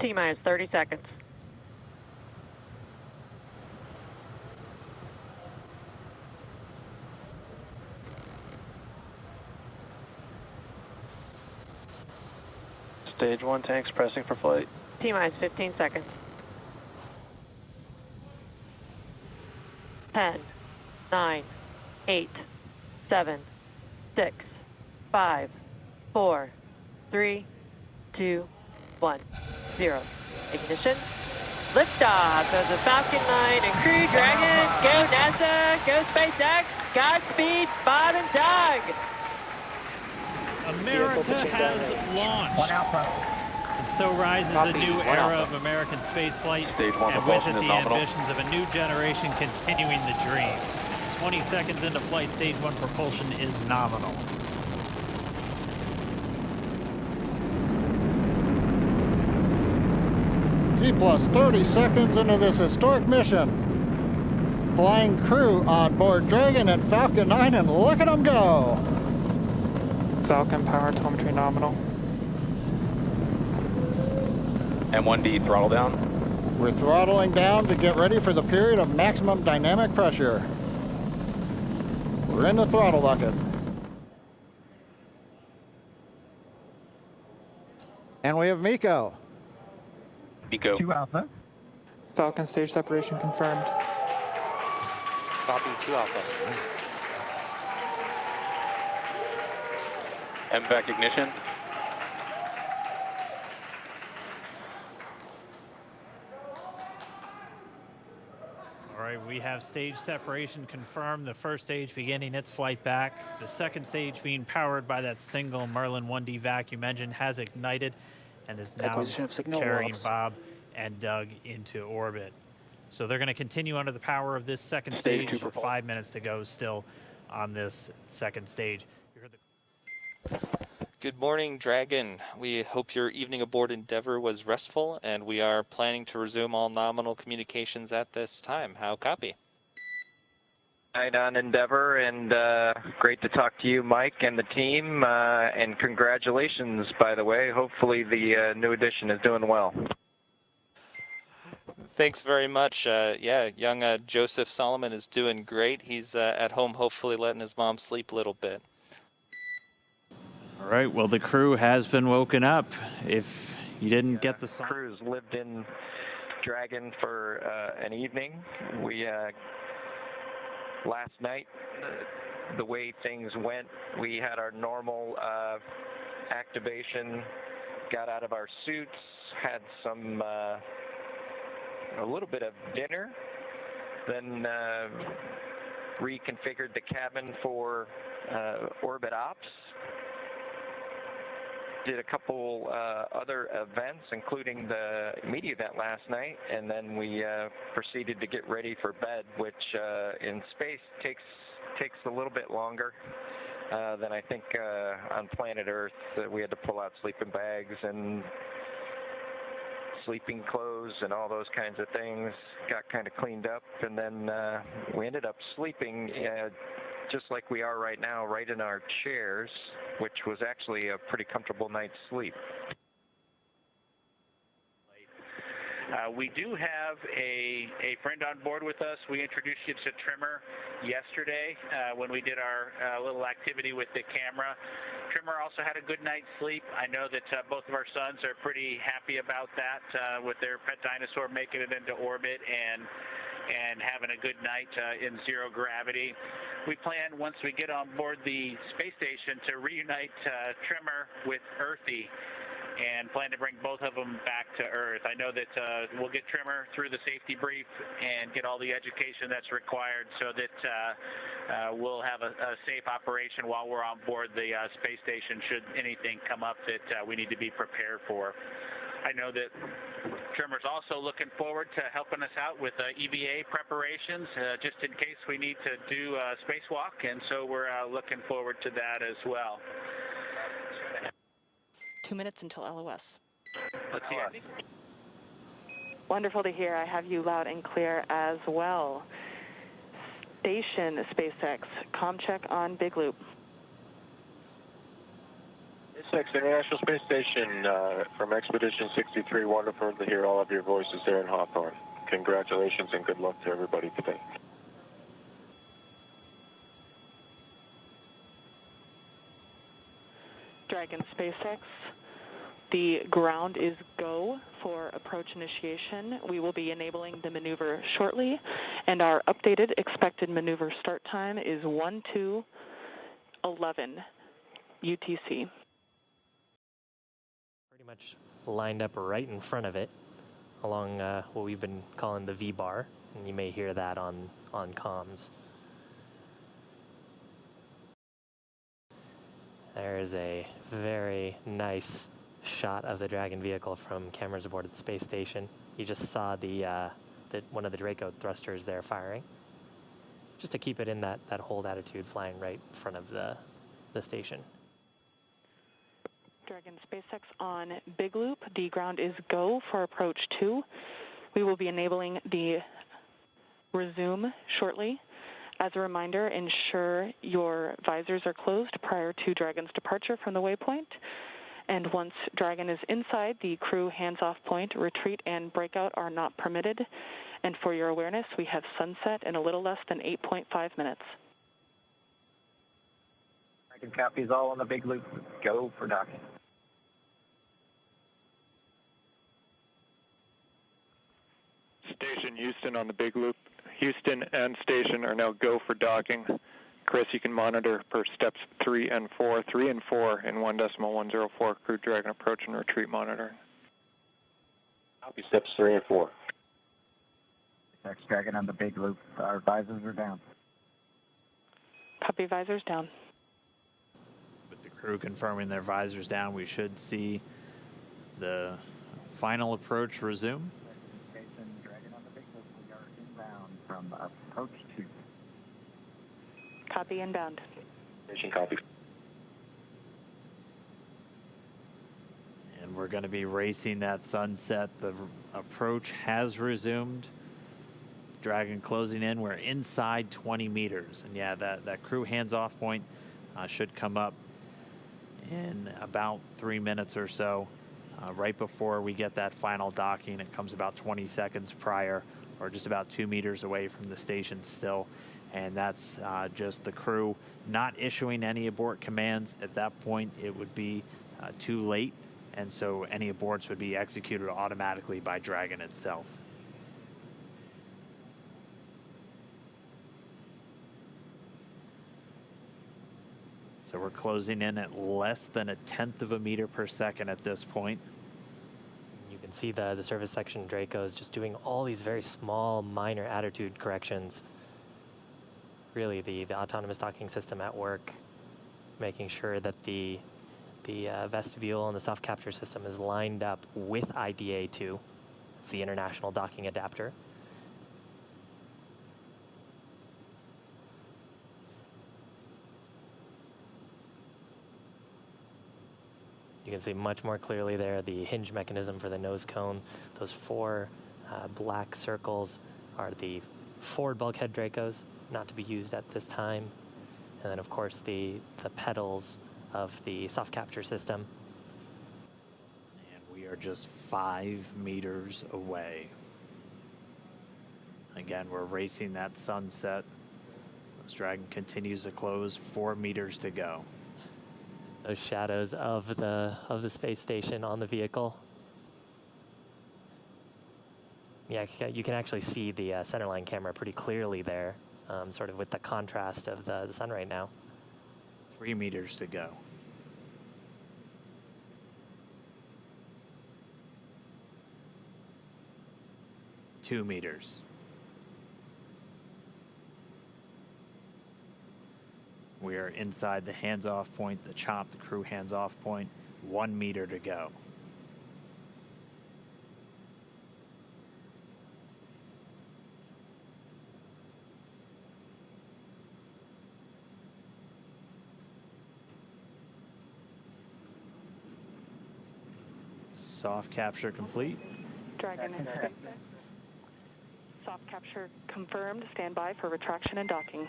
T-minus 30 seconds. Stage 1 tanks pressing for flight. T-minus 15 seconds. 10, 9, 8, 7, 6, 5, 4, 3, 2, 1, 0. Ignition. Liftoff of the Falcon 9 and Crew Dragon. Go NASA, go SpaceX, Godspeed, Bob and Doug. America has launched. And so rises a new era of American spaceflight, and with it the ambitions of a new generation continuing the dream. 20 seconds into flight, stage 1 propulsion is nominal. T plus 30 seconds into this historic mission. Flying crew on board Dragon and Falcon 9, and look at them go. Falcon power telemetry nominal. M1D throttle down. We're throttling down to get ready for the period of maximum dynamic pressure. We're in the throttle bucket. And we have Miko. Miko. 2 Alpha. Falcon stage separation confirmed. Copy 2 Alpha. MVAC ignition. All right, we have stage separation confirmed. The first stage beginning its flight back. The second stage, being powered by that single Merlin 1D vacuum engine, has ignited and is now carrying Bob and Doug into orbit. So they're going to continue under the power of this second stage. 5 minutes to go still on this second stage. You heard the Good morning, Dragon. We hope your evening aboard Endeavour was restful, and we are planning to resume all nominal communications at this time. How copy? Night on Endeavour, and great to talk to you, Mike, and the team, and congratulations, by the way. Hopefully the new edition is doing well. Thanks very much. Yeah, young Joseph Solomon is doing great. He's at home, hopefully letting his mom sleep a little bit. All right, well, the crew has been woken up. If you didn't get the song. Crew's lived in Dragon for an evening. We, last night, the way things went, we had our normal activation, got out of our suits, had some, a little bit of dinner, then reconfigured the cabin for orbit ops. Did a couple other events, including the media event last night, and then we proceeded to get ready for bed, which in space takes a little bit longer than I think on planet Earth. We had to pull out sleeping bags and sleeping clothes and all those kinds of things. Got kind of cleaned up, and then we ended up sleeping just like we are right now, right in our chairs, which was actually a pretty comfortable night's sleep. We do have a friend on board with us. We introduced you to Trimmer yesterday when we did our little activity with the camera. Trimmer also had a good night's sleep. I know that both of our sons are pretty happy about that with their pet dinosaur making it into orbit and having a good night in zero gravity. We plan, once we get on board the space station, to reunite Trimmer with Earthy and plan to bring both of them back to Earth. I know that we'll get Trimmer through the safety brief and get all the education that's required so that we'll have a safe operation while we're on board the space station should anything come up that we need to be prepared for. I know that Trimmer's also looking forward to helping us out with EVA preparations, just in case we need to do a spacewalk, and so we're looking forward to that as well. 2 minutes until LOS. Let's hear. Wonderful to hear. I have you loud and clear as well. Station SpaceX, comm check on Big Loop. SpaceX International Space Station from Expedition 63. Wonderful to hear all of your voices there in Hawthorne. Congratulations and good luck to everybody today. Dragon SpaceX, the ground is go for approach initiation. We will be enabling the maneuver shortly, and our updated expected maneuver start time is 12:11 UTC. Pretty much lined up right in front of it along what we've been calling the V-bar, and you may hear that on comms. There's a very nice shot of the Dragon vehicle from cameras aboard at the space station. You just saw one of the Draco thrusters there firing, just to keep it in that hold attitude, flying right in front of the station. Dragon SpaceX on Big Loop. The ground is go for approach 2. We will be enabling the resume shortly. As a reminder, ensure your visors are closed prior to Dragon's departure from the waypoint. And once Dragon is inside the crew hands-off point, retreat and breakout are not permitted. And for your awareness, we have sunset in a little less than 8.5 minutes. Dragon copies all on the Big Loop. Go for docking. Station Houston on the Big Loop. Houston and station are now go for docking. Chris, you can monitor per steps 3 and 4. 3 and 4 in 1.104 Crew Dragon approach and retreat monitoring. Copy steps 3 and 4. Next Dragon on the Big Loop. Our visors are down. Copy, visors down. With the crew confirming their visors down, we should see the final approach resume. Dragon on the Big Loop. We are inbound from approach 2. Copy, inbound. Station copy. And we're going to be racing that sunset. The approach has resumed. Dragon closing in. We're inside 20 meters. And yeah, that crew hands-off point should come up in about 3 minutes or so. Right before we get that final docking, it comes about 20 seconds prior, or just about 2 meters away from the station still. And that's just the crew not issuing any abort commands. At that point, it would be too late, and so any aborts would be executed automatically by Dragon itself. So we're closing in at less than 1/10 of a meter per second at this point. You can see the service section Dracos just doing all these very small, minor attitude corrections. Really, the autonomous docking system at work, making sure that the vestibule and the soft capture system is lined up with IDA2. It's the International Docking Adapter. You can see much more clearly there the hinge mechanism for the nose cone. Those 4 black circles are the forward bulkhead Dracos, not to be used at this time. And then, of course, the pedals of the soft capture system. And we are just 5 meters away. Again, we're racing that sunset. This Dragon continues to close, 4 meters to go. Those shadows of the space station on the vehicle. Yeah, you can actually see the centerline camera pretty clearly there, sort of with the contrast of the sun right now. 3 meters to go. Two meters. We are inside the hands-off point, the chop, the crew hands-off point. 1 meter to go. Soft capture complete. Dragon and SpaceX. Soft capture confirmed. Stand by for retraction and docking.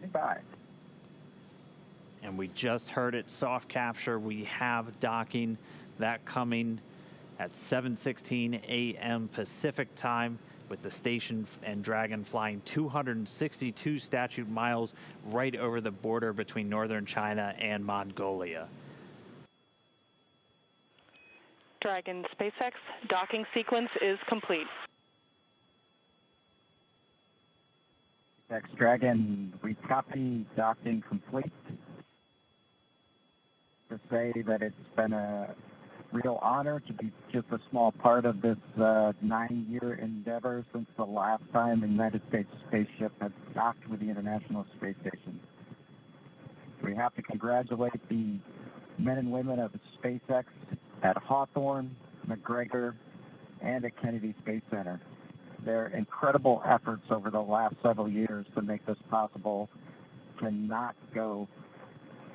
95. And we just heard it, soft capture. We have docking, that coming at 7:16 a.m. Pacific time, with the station and Dragon flying 262 statute miles right over the border between northern China and Mongolia. Dragon SpaceX docking sequence is complete. SpaceX Dragon, we copy, docking complete. To say that it's been a real honor to be just a small part of this 9-year endeavor since the last time a United States spaceship had docked with the International Space Station. We have to congratulate the men and women of SpaceX at Hawthorne, McGregor, and at Kennedy Space Center. Their incredible efforts over the last several years to make this possible cannot go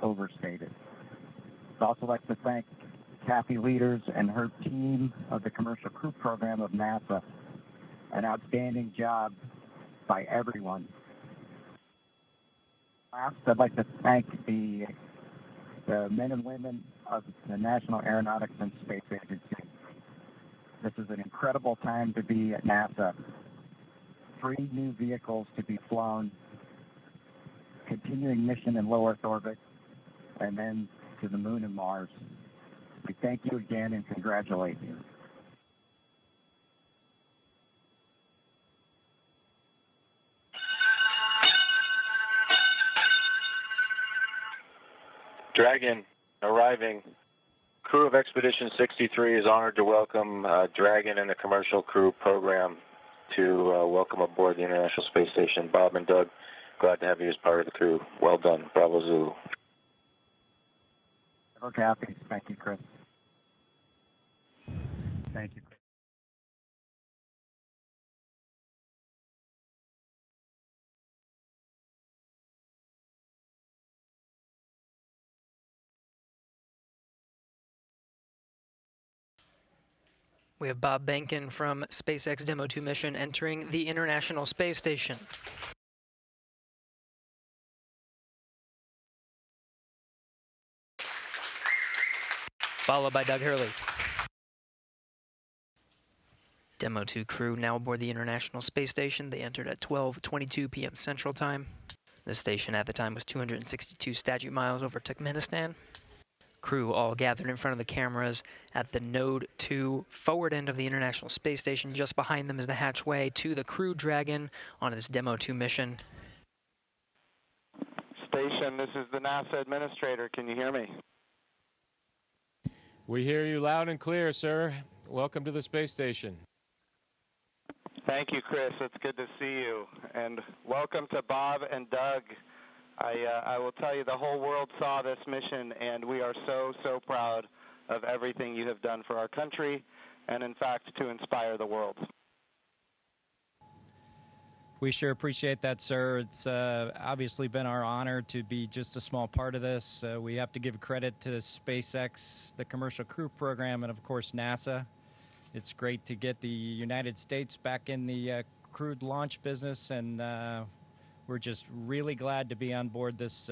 overstated. I'd also like to thank Kathy Leaders and her team of the Commercial Crew Program of NASA. An outstanding job by everyone. Last, I'd like to thank the men and women of the National Aeronautics and Space Agency. This is an incredible time to be at NASA. 3 new vehicles to be flown, continuing mission in low Earth orbit, and then to the moon and Mars. We thank you again and congratulate you. Dragon arriving. Crew of Expedition 63 is honored to welcome Dragon and the Commercial Crew Program to welcome aboard the International Space Station. Bob and Doug, glad to have you as part of the crew. Well done. Bravo Zulu. Okay, happy. Thank you, Chris. Thank you. We have Bob Behnken from SpaceX Demo 2 mission entering the International Space Station. Followed by Doug Hurley. Demo 2 crew now aboard the International Space Station. They entered at 12:22 p.m. Central Time. The station at the time was 262 statute miles over Turkmenistan. Crew all gathered in front of the cameras at the Node 2 forward end of the International Space Station. Just behind them is the hatchway to the Crew Dragon on this Demo 2 mission. Station, this is the NASA administrator. Can you hear me? We hear you loud and clear, sir. Welcome to the space station. Thank you, Chris. It's good to see you. And welcome to Bob and Doug. I will tell you, the whole world saw this mission, and we are so, so proud of everything you have done for our country and, in fact, to inspire the world. We sure appreciate that, sir. It's obviously been our honor to be just a small part of this. We have to give credit to SpaceX, the Commercial Crew Program, and, of course, NASA. It's great to get the United States back in the crewed launch business, and we're just really glad to be on board this